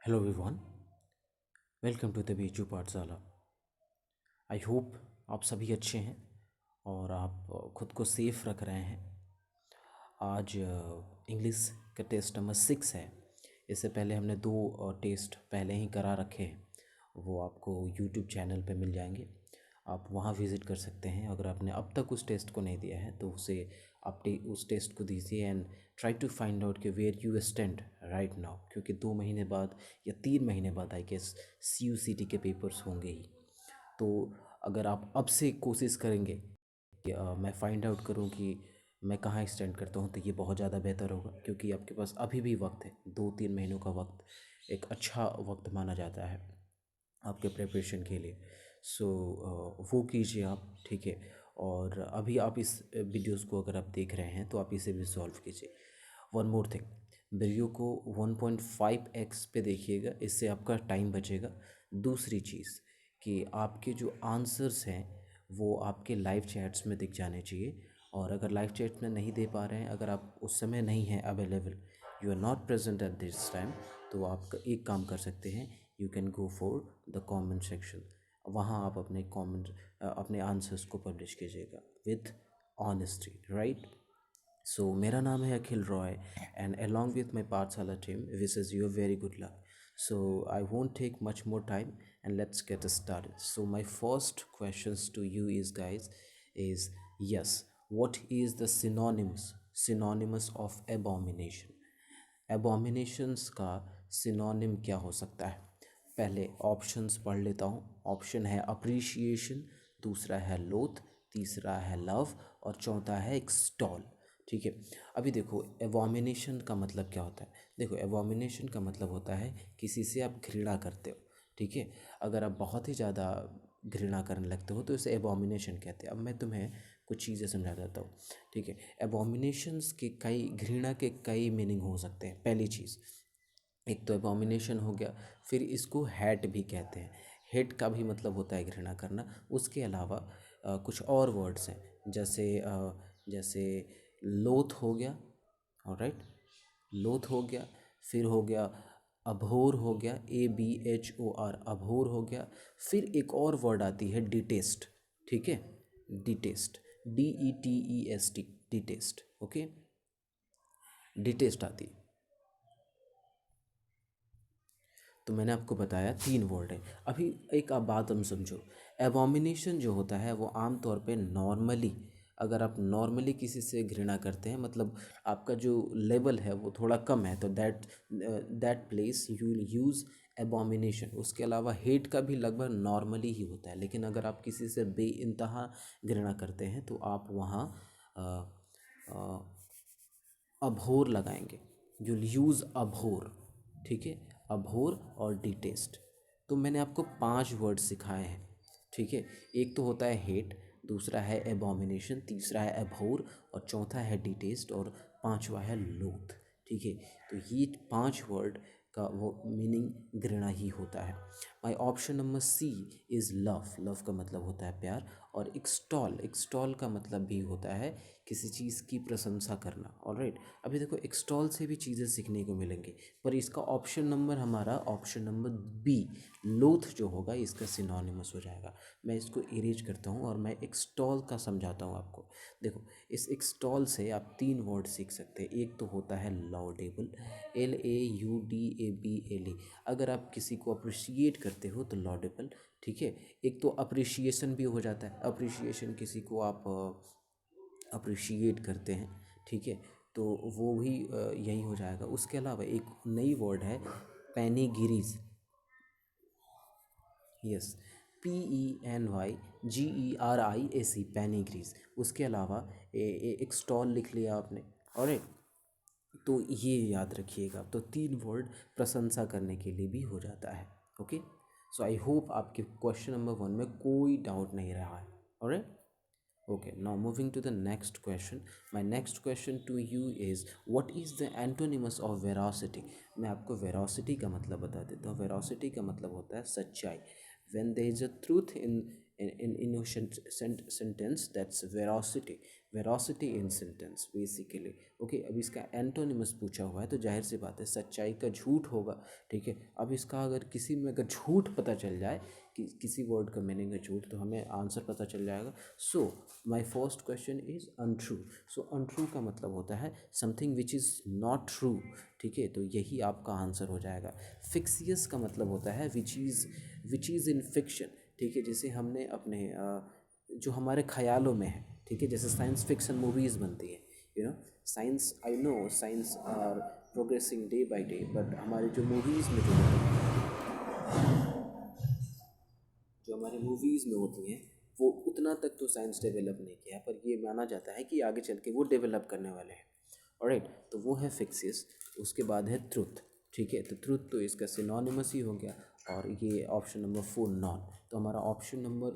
Hello everyone, welcome to the Biju Pathshala. I hope आप सभी अच्छे हैं और आप खुद को सेफ रख रहे हैं। आज इंग्लिश का टेस्ट नंबर 6 है। इससे पहले हमने दो टेस्ट पहले ही करा रखे हैं, वो आपको यूट्यूब चैनल पे मिल जाएंगे। आप वहाँ विज़िट कर सकते हैं। अगर आपने अब तक उस टेस्ट को नहीं दिया है तो उसे आप उस टेस्ट को दीजिए and try to find out कि where you stand right now, क्योंकि 2 महीने बाद या 3 महीने बाद आई गेस CUCT के पेपर्स होंगे ही। तो अगर आप अब से कोशिश करेंगे कि मैं फाइंड आउट करूं कि मैं कहाँ स्टैंड करता हूं, तो ये बहुत ज़्यादा बेहतर होगा, क्योंकि आपके पास अभी भी वक्त है। 2-3 महीनों का वक्त एक अच्छा वक्त माना जाता है आपके प्रिपरेशन के लिए। सो वो कीजिए आप, ठीक है। और अभी आप इस वीडियोस को अगर आप देख रहे हैं तो आप इसे भी सॉल्व कीजिए। वन मोर थिंग, वीडियो को 1.5x पे देखिएगा, इससे आपका टाइम बचेगा। दूसरी चीज़ कि आपके जो आंसर्स हैं वो आपके लाइव चैट्स में दिख जाने चाहिए। और अगर लाइव चैट में नहीं दे पा रहे हैं, अगर आप उस समय नहीं हैं available, you are not present at this time, तो आप एक काम कर सकते हैं, you can go for the comment section. वहाँ आप अपने कमेंट, अपने आंसर्स को पब्लिश कीजिएगा विथ ऑनेस्टी, राइट। सो मेरा नाम है Akhil Roy and along with my पाठशाला team wishes you a very good luck. So I won't take much more time and let's get started. So my first questions to you is guys is yes, what is the synonymous of abomination? Abominations का synonym क्या हो सकता है? पहले options पढ़ लेता हूँ। Option है अप्रिशिएशन, दूसरा है लोथ, तीसरा है लव और चौथा है एक्सटॉल, ठीक है। अभी देखो एवोमिनेशन का मतलब क्या होता है। देखो एवोमिनेशन का मतलब होता है किसी से आप घृणा करते हो, ठीक है। अगर आप बहुत ही ज़्यादा घृणा करने लगते हो तो इसे एबॉमिनेशन कहते हैं। अब मैं तुम्हें कुछ चीज़ें समझा देता हूँ, ठीक है। एबॉमिनेशंस के कई, घृणा के कई मीनिंग हो सकते हैं। पहली चीज़, एक तो एबॉमिनेशन हो गया, फिर इसको हैट भी कहते हैं। हेट का भी मतलब होता है घृणा करना। उसके अलावा कुछ और वर्ड्स हैं, जैसे लोथ हो गया, ऑलराइट, लोथ हो गया। फिर हो गया अभोर हो गया, ABHOR, अभोर हो गया। फिर एक और वर्ड आती है डिटेस्ट, ठीक है, detest, DETEST, detest, okay, detest आती है। तो मैंने आपको बताया 3 वर्ड है। अभी एक आप बात हम समझो, एबॉमिनेशन जो होता है वो आम तौर पे नॉर्मली, अगर आप नॉर्मली किसी से घृणा करते हैं, मतलब आपका जो लेवल है वो थोड़ा कम है, तो that place you will use abomination. उसके अलावा हेट का भी लगभग नॉर्मली ही होता है, लेकिन अगर आप किसी से बेइंतहा घृणा करते हैं तो आप वहाँ अभोर लगाएंगे। यू यूज़ अभोर, ठीक है, अभोर और डिटेस्ट। तो मैंने आपको 5 वर्ड सिखाए हैं, ठीक है। एक तो होता है हेट, दूसरा है एबॉमिनेशन, तीसरा है अभोर और चौथा है डिटेस्ट और पांचवा है लोथ, ठीक है। तो ये 5 वर्ड का वो मीनिंग घृणा ही होता है। My option number C is love. Love का मतलब होता है प्यार। और एक्सटॉल, एक्सटॉल का मतलब भी होता है किसी चीज़ की प्रशंसा करना, ऑलराइट। अभी देखो एक्सटॉल से भी चीज़ें सीखने को मिलेंगी, पर इसका ऑप्शन नंबर, हमारा ऑप्शन नंबर B, लोथ जो होगा, इसका सिनोनिमस हो जाएगा। मैं इसको इरेज करता हूँ और मैं एक्सटॉल का समझाता हूँ आपको। देखो इस एक्सटॉल से आप 3 वर्ड सीख सकते हैं। एक तो होता है लाउडेबल, LAUDABLE। अगर आप किसी को अप्रिशिएट करते हो तो लाउडेबल, ठीक है। एक तो अप्रिशिएशन भी हो जाता है, अप्रिशिएशन किसी को आप अप्रिशिएट करते हैं, ठीक है, तो वो भी यही हो जाएगा। उसके अलावा एक नई वर्ड है पैनीगिरीज, यस, PENYGERIAC, पैनीग्रीज। उसके अलावा एक स्टॉल लिख लिया आपने, और तो ये याद रखिएगा। तो 3 वर्ड प्रशंसा करने के लिए भी हो जाता है, ओके। सो आई होप आपके क्वेश्चन नंबर 1 में कोई डाउट नहीं रहा है, alright. Okay, now moving to the next question. My next question to you is what is the antonyms of veracity? मैं आपको veracity का मतलब बता देता हूँ। veracity का मतलब होता है सच्चाई। When there is a truth in in innocent sentence, that's veracity in sentence basically. Okay, अब इसका एंटोनिमस पूछा हुआ है तो जाहिर सी बात है सच्चाई का झूठ होगा, ठीक है। अब इसका अगर किसी में अगर झूठ पता चल जाए कि किसी वर्ड का मीनिंग है झूठ, तो हमें आंसर पता चल जाएगा। So my first question is untrue. So untrue का मतलब होता है something which is not true, ठीक है, तो यही आपका आंसर हो जाएगा। फिक्सियस का मतलब होता है विच इज़ इन फिक्शन, ठीक है, जिसे हमने अपने जो हमारे ख्यालों में है, ठीक है, जैसे साइंस फिक्शन मूवीज़ बनती है, you know, science, I know science are progressing day by day, but हमारे जो मूवीज़ में जो हमारे मूवीज़ में होती हैं वो उतना तक तो साइंस डेवलप नहीं किया है, पर ये माना जाता है कि आगे चल के वो डेवलप करने वाले हैं। ऑलराइट, तो वो है फिक्सियस। उसके बाद है ट्रुथ, ठीक है, तो ट्रुथ तो इसका सिनोनिमस ही हो गया, और ये ऑप्शन नंबर 4 नॉन। तो हमारा ऑप्शन नंबर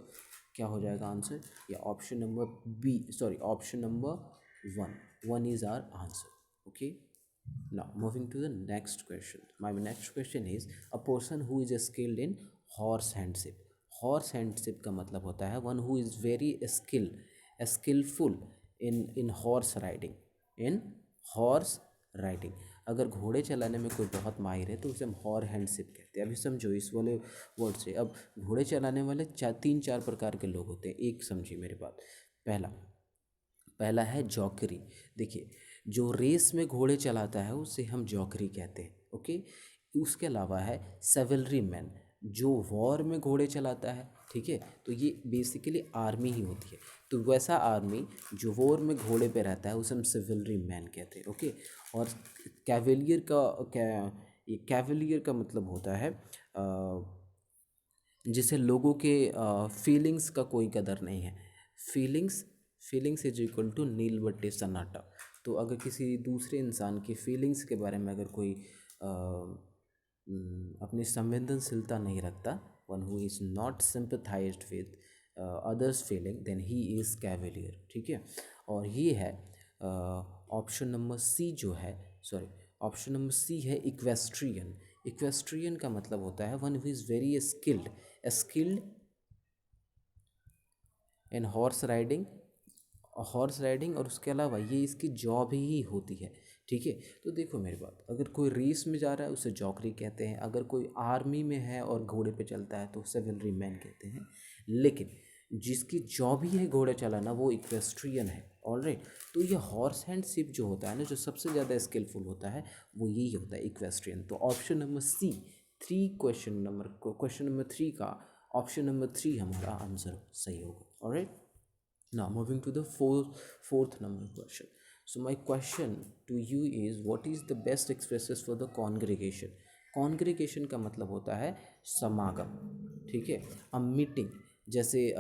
क्या हो जाएगा आंसर, या option number B, sorry option number 1 is our answer. Okay, now moving to the next question. My next question is a person who is skilled in horse handship. Horse handship का मतलब होता है one who is very skillful in horse riding, in horse riding। अगर घोड़े चलाने में कोई बहुत माहिर है तो उसे हम हॉर हैंडशिप कहते हैं। अभी समझो इस वाले वर्ड से, अब घोड़े चलाने वाले तीन चार प्रकार के लोग होते हैं, एक समझिए मेरी बात। पहला है जॉकरी। देखिए, जो रेस में घोड़े चलाता है उसे हम जॉकरी कहते हैं, ओके। उसके अलावा है सेवलरी मैन, जो वॉर में घोड़े चलाता है, ठीक है, तो ये बेसिकली आर्मी ही होती है। तो वैसा आर्मी जो वॉर में घोड़े पे रहता है उसे हम सिविलरी मैन कहते हैं, ओके। और कैवेलियर का ये कैवेलियर का मतलब होता है जिसे लोगों के फीलिंग्स का कोई कदर नहीं है। फीलिंग्स इज इक्वल टू नील बट्टे सन्नाटा। तो अगर किसी दूसरे इंसान की फीलिंग्स के बारे में अगर कोई अपनी संवेदनशीलता नहीं रखता, one who is not sympathized with others feeling, then he is cavalier, ठीक है। और ये है ऑप्शन नंबर सी जो है, सॉरी ऑप्शन नंबर सी है इक्वेस्ट्रियन। इक्वेस्ट्रियन का मतलब होता है one who is very skilled in horse riding, और उसके अलावा ये इसकी जॉब ही होती है, ठीक है। तो देखो मेरी बात, अगर कोई रेस में जा रहा है उसे जॉकरी कहते हैं, अगर कोई आर्मी में है और घोड़े पे चलता है तो सेवलरी मैन कहते हैं, लेकिन जिसकी जॉब ही है घोड़े चलाना वो इक्वेस्ट्रियन है। ऑलराइट, तो ये हॉर्स हैंड शिप जो होता है ना, जो सबसे ज़्यादा स्किलफुल होता है वो यही होता है, इक्वेस्ट्रियन। तो option number C, question number 3 का ऑप्शन नंबर 3 हमारा आंसर सही होगा। Alright, now moving to the fourth number question. So my question to you is what is the best expresses for the congregation? congregation का मतलब होता है समागम, ठीक है। अब मीटिंग, जैसे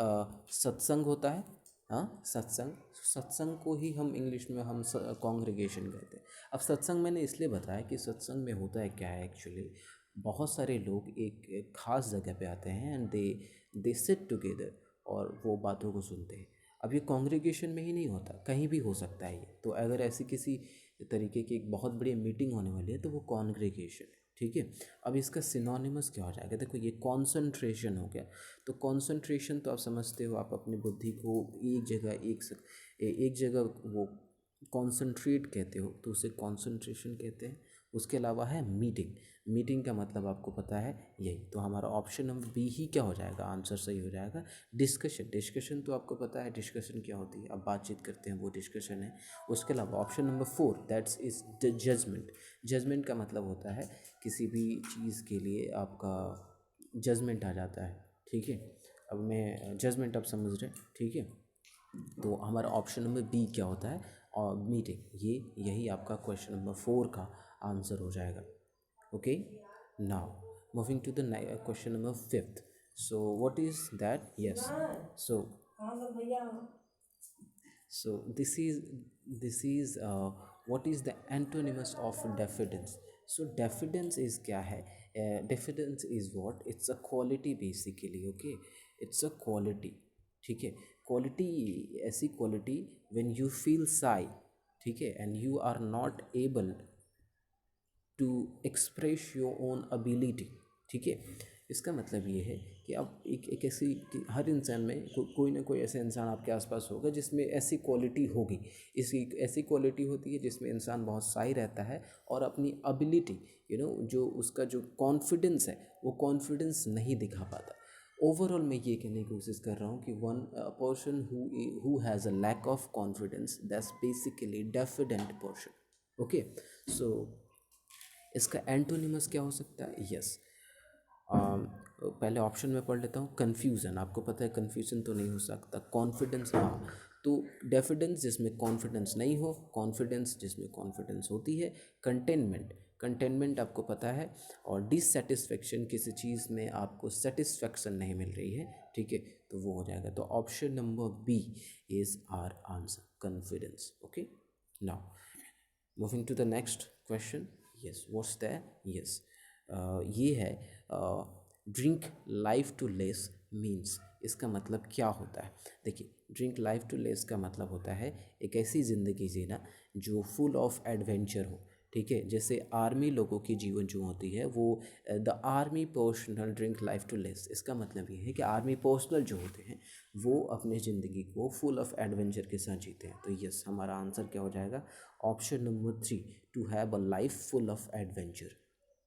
सत्संग होता है, हाँ सत्संग को ही हम इंग्लिश में हम कॉन्ग्रीगेशन कहते हैं। अब सत्संग मैंने इसलिए बताया कि सत्संग में होता है क्या है एक्चुअली, बहुत सारे लोग एक खास जगह पे आते हैं एंड दे सिट टुगेदर और वो बातों को सुनते हैं। अब ये कॉन्ग्रीगेशन में ही नहीं होता, कहीं भी हो सकता है ये। तो अगर ऐसी किसी तरीके की एक बहुत बड़ी मीटिंग होने वाली है तो वो कॉन्ग्रीगेशन है, ठीक है। अब इसका सिनोनिमस क्या हो जाएगा, देखो ये कॉन्सेंट्रेशन हो गया। तो कॉन्सेंट्रेशन तो आप समझते हो, आप अपनी बुद्धि को एक जगह वो कॉन्सेंट्रेट कहते हो तो उसे कॉन्सेंट्रेशन कहते हैं। उसके अलावा है मीटिंग का मतलब आपको पता है यही। तो हमारा ऑप्शन नंबर बी ही क्या हो जाएगा, आंसर सही हो जाएगा। डिस्कशन तो आपको पता है डिस्कशन क्या होती है, अब बातचीत करते हैं वो डिस्कशन है। उसके अलावा option number 4 that's is judgement का मतलब होता है किसी भी चीज़ के लिए आपका जजमेंट आ जाता है, ठीक है। अब मैं जजमेंट आप समझ रहे हैं, ठीक है। तो हमारा ऑप्शन नंबर बी क्या होता है, और मीटिंग, यही आपका क्वेश्चन नंबर 4 का आंसर हो जाएगा। Okay, now moving to the question number 5th। So what is that, yes, so this is what is the antonyms of diffidence? So diffidence is क्या है, diffidence is what, it's a quality basically, okay, it's a quality, ठीक है। Quality, ऐसी quality when you feel shy, ठीक है, and you are not able to express your own ability, ठीक है। इसका मतलब ये है कि अब एक ऐसी कि हर इंसान में कोई ना कोई ऐसा इंसान आपके आसपास होगा जिसमें ऐसी क्वालिटी होगी। इसी ऐसी क्वालिटी होती है जिसमें इंसान बहुत सही रहता है और अपनी एबिलिटी जो उसका जो कॉन्फिडेंस है वो कॉन्फिडेंस नहीं दिखा पाता। ओवरऑल मैं ये कहने की कोशिश कर रहा हूँ कि one person who has a lack of confidence, that's basically diffident person. Okay, so इसका एंटोनिमस क्या हो सकता है? यस, पहले ऑप्शन में पढ़ लेता हूँ। कन्फ्यूज़न, आपको पता है कन्फ्यूज़न तो नहीं हो सकता। कॉन्फिडेंस, हाँ, तो डेफिडेंस जिसमें कॉन्फिडेंस नहीं हो, कॉन्फिडेंस जिसमें कॉन्फिडेंस होती है। कंटेनमेंट, कंटेनमेंट आपको पता है। और डिससेटिस्फेक्शन, किसी चीज़ में आपको सेटिस्फेक्शन नहीं मिल रही है, ठीक है, तो वो हो जाएगा। तो option number B is our answer, confidence. Okay, now moving to the next question. Yes, what's that? Yes, ये है drink life to lees means, इसका मतलब क्या होता है? देखिए, ड्रिंक लाइफ टू लेस का मतलब होता है एक ऐसी ज़िंदगी जीना जो फुल ऑफ एडवेंचर हो, ठीक है। जैसे आर्मी लोगों की जीवन जो होती है वो the army personnel drink life to lees, इसका मतलब ये है कि आर्मी पर्सनल जो होते हैं वो अपनी ज़िंदगी को फुल ऑफ एडवेंचर के साथ जीते हैं। तो यस, हमारा आंसर क्या हो जाएगा? Option number 3, to have a life full of adventure,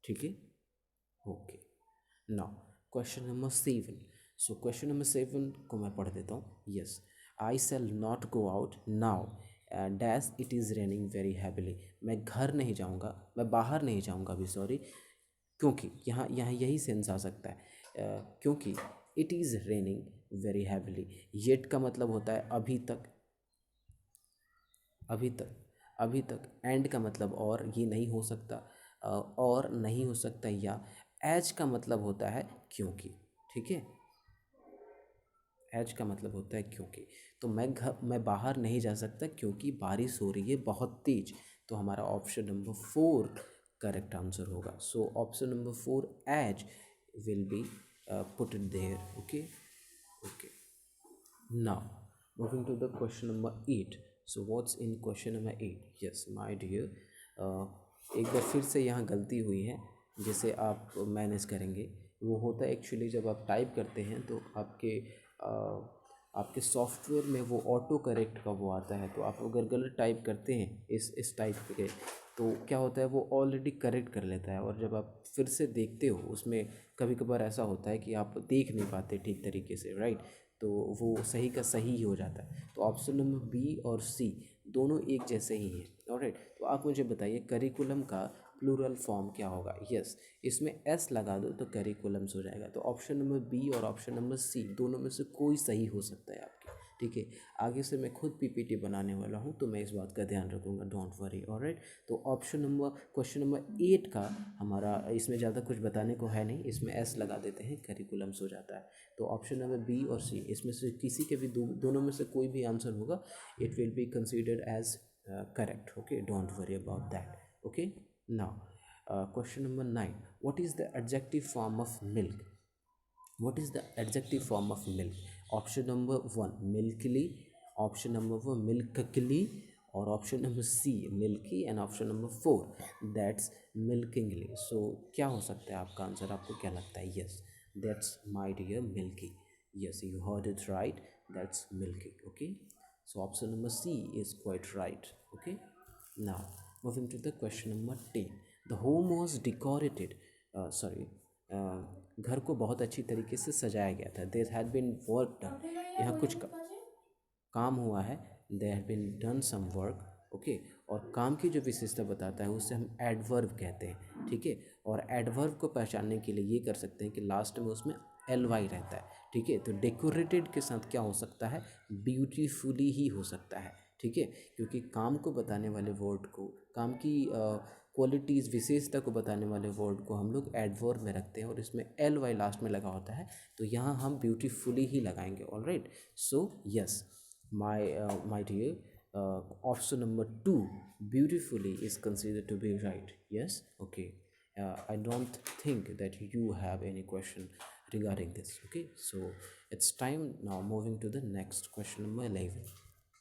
ठीक है। Okay, now question number 7। So question number 7 को मैं पढ़ देता हूँ। Yes, I shall not go out now dash it is raining very heavily. मैं घर नहीं जाऊँगा, मैं बाहर नहीं जाऊँगा अभी, सॉरी, क्योंकि यहाँ यहाँ यही सेंस आ सकता है। क्योंकि it is raining very heavily, yet का मतलब होता है अभी तक, अभी तक, अभी तक। एंड का मतलब और, ये नहीं हो सकता, और नहीं हो सकता, या एज का मतलब होता है क्योंकि, ठीक है। एज का मतलब होता है क्योंकि। तो मैं बाहर नहीं जा सकता क्योंकि बारिश हो रही है बहुत तेज। तो हमारा ऑप्शन नंबर 4 करेक्ट आंसर होगा। So option number 4 as will be put it there. Okay, okay, now moving to the question number 8. So what's in question number 8? Yes, my dear, एक बार फिर से यहाँ गलती हुई है, जिसे आप मैनेज करेंगे। वो होता है एक्चुअली जब आप टाइप करते हैं तो आपके सॉफ्टवेयर में वो ऑटो करेक्ट का वो आता है। तो आप अगर गलत टाइप करते हैं इस टाइप के, तो क्या होता है वो ऑलरेडी करेक्ट कर लेता है। और जब आप फिर से देखते हो उसमें कभी कभार ऐसा होता है कि आप देख नहीं पाते ठीक तरीके से, राइट, तो वो सही का सही ही हो जाता है। तो ऑप्शन नंबर बी और सी दोनों एक जैसे ही हैं, ऑलराइट। तो आप मुझे बताइए करिकुलम का प्लूरल फॉर्म क्या होगा? यस, इसमें एस लगा दो तो करिकुलम्स हो जाएगा। तो ऑप्शन नंबर बी और ऑप्शन नंबर सी दोनों में से कोई सही हो सकता है आपके, ठीक है। आगे से मैं खुद पीपीटी बनाने वाला हूँ तो मैं इस बात का ध्यान रखूँगा, डोंट वरी, ऑलराइट। तो ऑप्शन नंबर क्वेश्चन नंबर 8 का हमारा, इसमें ज़्यादा कुछ बताने को है नहीं, इसमें एस लगा देते हैं, करिकुलम्स हो जाता है। तो ऑप्शन नंबर बी और सी, इसमें से किसी के भी दोनों में से कोई भी आंसर होगा, it will be considered as correct. Okay, don't worry about that. Okay, now question number 9, what is the adjective form of milk? What is the adjective form of milk? Option number 1 milkily, option number 4 milkily, और option number C milky, and option number 4 that's milkingly. सो क्या हो सकता है आपका answer? आपको क्या लगता है? Yes, that's my dear milky. Yes, you heard it right, that's milky. Okay, so option number C is quite right. Okay, now moving to the question number 10। The home was decorated, sorry, घर को बहुत अच्छी तरीके से सजाया गया था। There had been work done, यहाँ कुछ काम हुआ है। There had been done some work, okay. और काम की जो विशेषता बताता है उसे हम एडवर्ब कहते हैं, ठीक है। और एडवर्ब को पहचानने के लिए ये कर सकते हैं कि लास्ट में उसमें एल वाई रहता है, ठीक है। तो डेकोरेटेड के साथ क्या हो सकता है? ब्यूटीफुली ही हो सकता है, ठीक है। क्योंकि काम को बताने वाले वर्ड को, काम की क्वालिटीज़, विशेषता को बताने वाले वर्ड को हम लोग एडवर्ब में रखते हैं और इसमें एल वाई लास्ट में लगा होता है, तो यहाँ हम ब्यूटीफुली ही लगाएंगे, alright. So yes, my dear, option number 2 beautifully is considered to be right. Yes, okay. I don't think that you have any question regarding this. Okay, so it's time now moving to the next question number 11.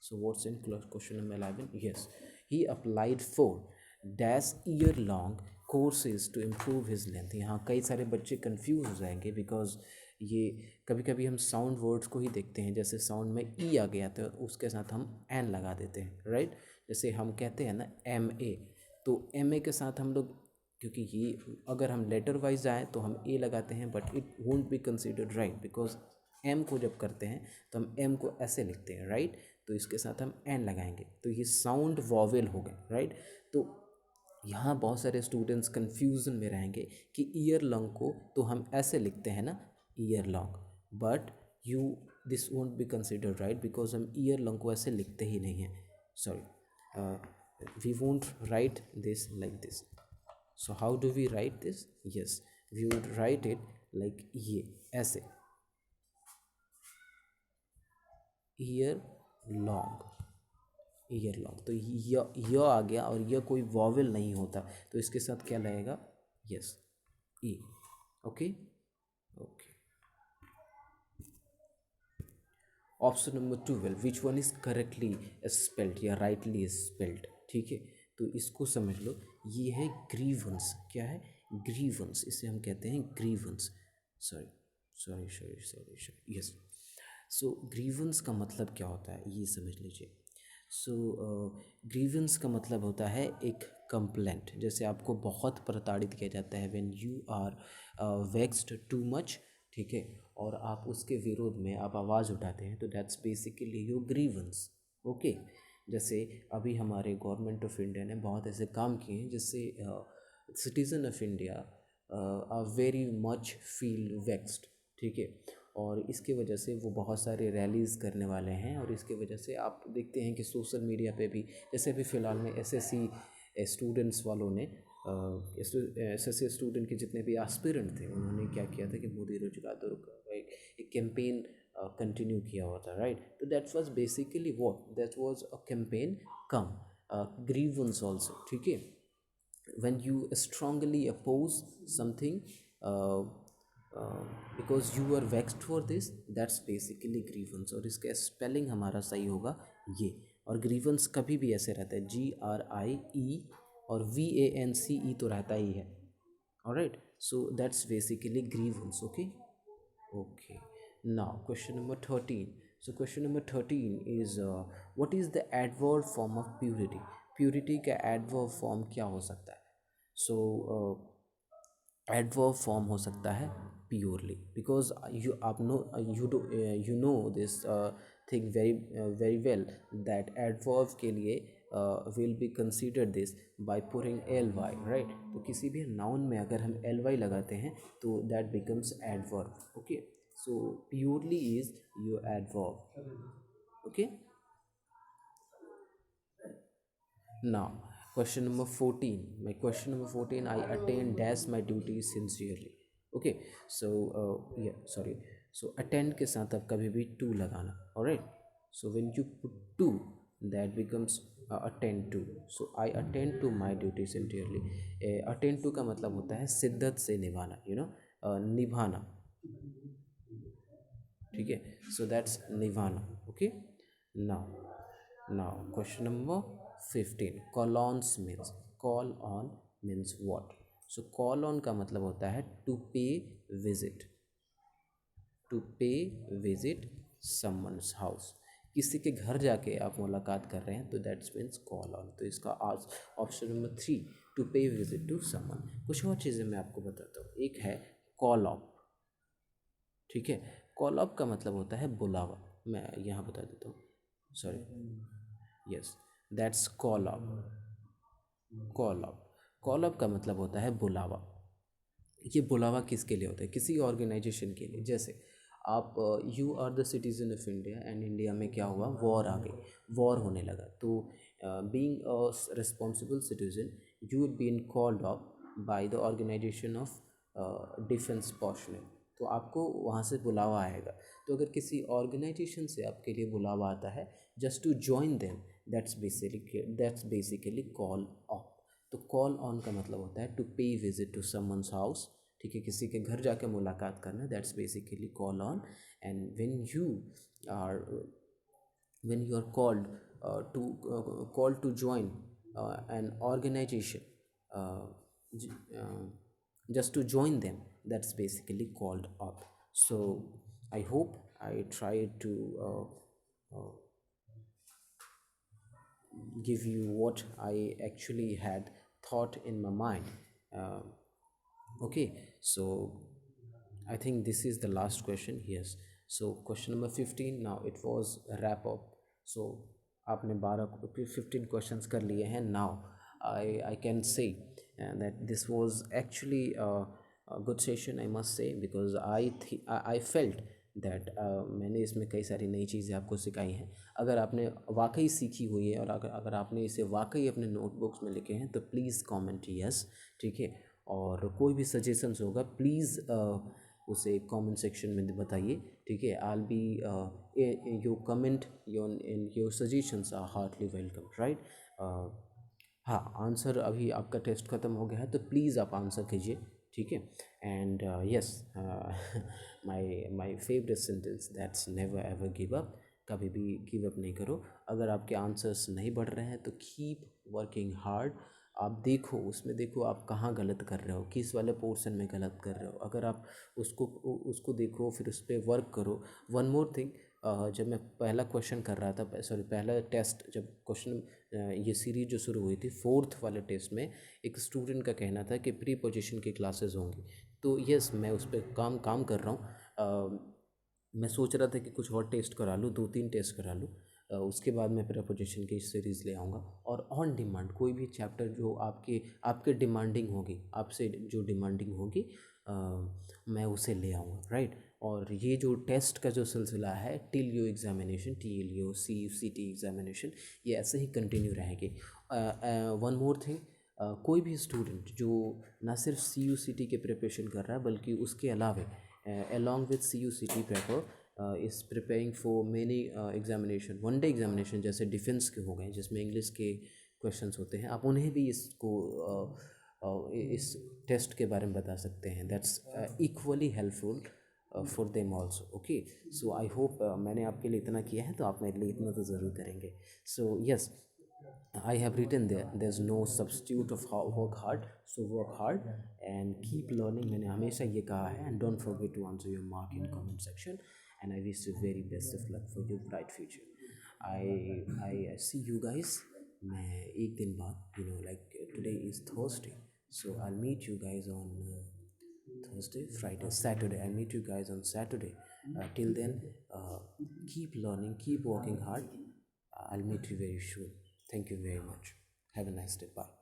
So what's in question number 11? Yes, he applied for dash year long courses to improve his length. यहाँ कई सारे बच्चे confuse हो जाएंगे because ये कभी कभी हम साउंड वर्ड्स को ही देखते हैं, जैसे साउंड में ई आ गया तो उसके साथ हम एन लगा देते हैं, राइट। जैसे हम कहते हैं ना एम ए, तो एम ए के साथ हम लोग, क्योंकि ये अगर हम लेटर वाइज आए तो हम ए लगाते हैं, but it won't be considered right because M को जब करते हैं तो हम एम को ऐसे लिखते हैं, राइट। तो इसके साथ हम एन लगाएंगे तो ये साउंड वॉवेल हो गए, राइट। तो यहाँ बहुत सारे स्टूडेंट्स कन्फ्यूजन में रहेंगे कि ईयर लॉन्ग को तो हम ऐसे लिखते हैं ना, year long, but you this won't be considered right because हम ईयर लॉन्ग को ऐसे लिखते ही नहीं हैं, sorry, we won't write this like this. So how do we write this? Yes, we would write it like ये ऐसे, year long, year long. तो य आ गया और यह कोई वॉवेल नहीं होता, तो इसके साथ क्या लगेगा? Yes, E. Okay okay. Option number 12, which one is correctly spelled या राइटली स्पेल्ड, ठीक है। तो इसको समझ लो, ये है ग्रीवंस। क्या है? ग्रीवंस, इसे हम कहते हैं grievance. Sorry sorry sorry sorry sorry, yes. So grievance का मतलब क्या होता है ये समझ लीजिए। सो ग्रीवेंस का मतलब होता है एक कंप्लेंट। जैसे आपको बहुत प्रताड़ित किया जाता है when you are vexed too much, ठीक है, और आप उसके विरोध में आप आवाज़ उठाते हैं, तो that's basically your grievance. Okay. जैसे अभी हमारे गवर्नमेंट ऑफ इंडिया ने बहुत ऐसे काम किए हैं जिससे citizen of India are very much feel vexed, ठीक है। और इसकी वजह से वो बहुत सारे रैलीज़ करने वाले हैं, और इसकी वजह से आप देखते हैं कि सोशल मीडिया पे भी, जैसे अभी फ़िलहाल में एसएससी स्टूडेंट्स वालों ने एसएससी स्टूडेंट के जितने भी एस्पिरेंट थे उन्होंने क्या किया था कि मोदी रोजगार दो का एक कैंपेन कंटिन्यू किया हुआ था, राइट। तो that was basically what, that was a campaign come grievance also, ठीक है। when you strongly oppose something uh, because you are vexed for this, that's basically grievance। और इसका स्पेलिंग हमारा सही होगा ये। और ग्रीवेंस कभी भी ऐसे रहता है GRIE, और VANCE तो रहता ही है, alright. So that's basically grievance. Okay okay. Now question number 13। So question number 13 is what is the adverb form of purity? Purity का एडवर्ब फॉर्म क्या हो सकता है? सो एडवर्ब फॉर्म हो सकता है प्योरली, बिकॉज यू आप know you know this thing very very well that adverb के लिए will be consider this by putting LY, right. तो किसी भी नाउन में अगर हम LY लगाते हैं तो that becomes adverb. Okay, so purely is your adverb. Okay, now question number 14, my question number 14, I attend dash my duty sincerely। okay, so yeah, sorry, so attend के साथ आप कभी भी to लगाना, alright। so when you put to, that becomes attend to। so I attend to my duty sincerely। attend to का मतलब होता है शिद्दत से निभाना, निभाना, ठीक है। so that's निभाना। okay, now question number 15, call on means, call on means what? so call on का मतलब होता है to pay visit, to pay visit someone's house। किसी के घर जाके आप मुलाकात कर रहे हैं तो दैट्स मीन्स कॉल ऑन। तो इसका आज ऑप्शन नंबर 3, टू पे विजिट टू समवन। कुछ और चीज़ें मैं आपको बताता हूँ। एक है कॉल ऑफ, ठीक है। कॉल अप का मतलब होता है बुलावा। मैं यहाँ बता देता हूँ, sorry, yes, that's call up. Call up, call up का मतलब होता है बुलावा। ये बुलावा किसके लिए होता है? किसी ऑर्गेनाइजेशन के लिए। जैसे आप you are the citizen of India and India में क्या हुआ, वॉर आ गई, वॉर होने लगा। तो being a responsible citizen you would been called up by the organization of defence personnel. तो आपको वहाँ से बुलावा आएगा। तो अगर किसी ऑर्गेनाइजेशन से आपके लिए बुलावा आता है just to join them, that's basically call on. तो कॉल ऑन का मतलब होता है टू पे विजिट टू समवंस हाउस, ठीक है, किसी के घर जाकर मुलाकात करना, that's basically call on. And or when you are called to join an organization, j- uh, just to join them. That's basically called up. So I hope I try to give you what I actually had thought in my mind. Um okay, so I think this is the last question. Yes. So question number 15, now it was a wrap up. So आपने 15 questions कर लिए हैं. Now I can say that this was actually a good session, I must say, because I felt that मैंने इसमें कई सारी नई चीज़ें आपको सिखाई हैं. अगर आपने वाकई सीखी हुई है और अगर अगर आपने इसे वाकई अपने नोटबुक्स में लिखे हैं तो प्लीज़ कमेंट यस. ठीक है. और कोई भी सजेशंस होगा प्लीज़ उसे कमेंट सेक्शन में बताइए. ठीक है. I be your comment your in your suggestions are heartly welcome, right. हाँ, आंसर अभी आपका टेस्ट ख़त्म हो गया है तो प्लीज़ आप आंसर कीजिए. ठीक है. And yes, my my favourite sentence, that's never ever give up. कभी भी गिव अप नहीं करो. अगर आपके आंसर्स नहीं बढ़ रहे हैं तो कीप वर्किंग हार्ड. आप देखो, उसमें देखो आप कहाँ गलत कर रहे हो, किस वाले पोर्शन में गलत कर रहे हो. अगर आप उसको देखो, फिर उस पर वर्क करो. वन मोर थिंग, जब मैं पहला क्वेश्चन कर रहा था, सॉरी पहला टेस्ट, जब क्वेश्चन ये सीरीज जो शुरू हुई थी, फोर्थ वाले टेस्ट में एक स्टूडेंट का कहना था कि प्री पोजीशन की क्लासेस होंगी. तो यस, मैं उस पर काम काम कर रहा हूँ. मैं सोच रहा था कि कुछ और टेस्ट करा लूँ, 2-3 टेस्ट करा लूँ. उसके बाद मैं प्रपोजिशन की सीरीज़ ले आऊँगा. और ऑन डिमांड कोई भी चैप्टर जो आपके आपके डिमांडिंग होगी, आपसे जो डिमांडिंग होगी, मैं उसे ले आऊँगा, राइट. और ये जो टेस्ट का जो सिलसिला है, till you examination, T L U C U C T examination, ये ऐसे ही कंटिन्यू रहेंगे. वन मोर थिंग, कोई भी स्टूडेंट जो ना सिर्फ सी यू सी टी के प्रिपरेशन कर रहा है बल्कि उसके अलावे along with CUCT prepper is preparing for many examination, one day examination जैसे डिफेंस के हो गए जिसमें इंग्लिश के क्वेश्चंस होते हैं, आप उन्हें भी इसको इस टेस्ट के बारे में बता सकते हैं. That's equally helpful for them also. Okay. So I hope मैंने आपके लिए इतना किया है तो आप मेरे लिए इतना तो ज़रूर करेंगे. So yes, I have written there, there's no substitute of how work hard, so work hard and keep learning. मैंने हमेशा ये कहा है. And don't forget to answer your mark in comment section. And I wish you very best of luck for your bright future. I see you guys. मैं एक दिन बाद, like today is Thursday, so I'll meet you guys on Thursday, Friday, Saturday. I'll meet you guys on Saturday. Till then, uh, keep learning, keep working hard. I'll meet you very soon. Thank you very much. Have a nice day. Bye.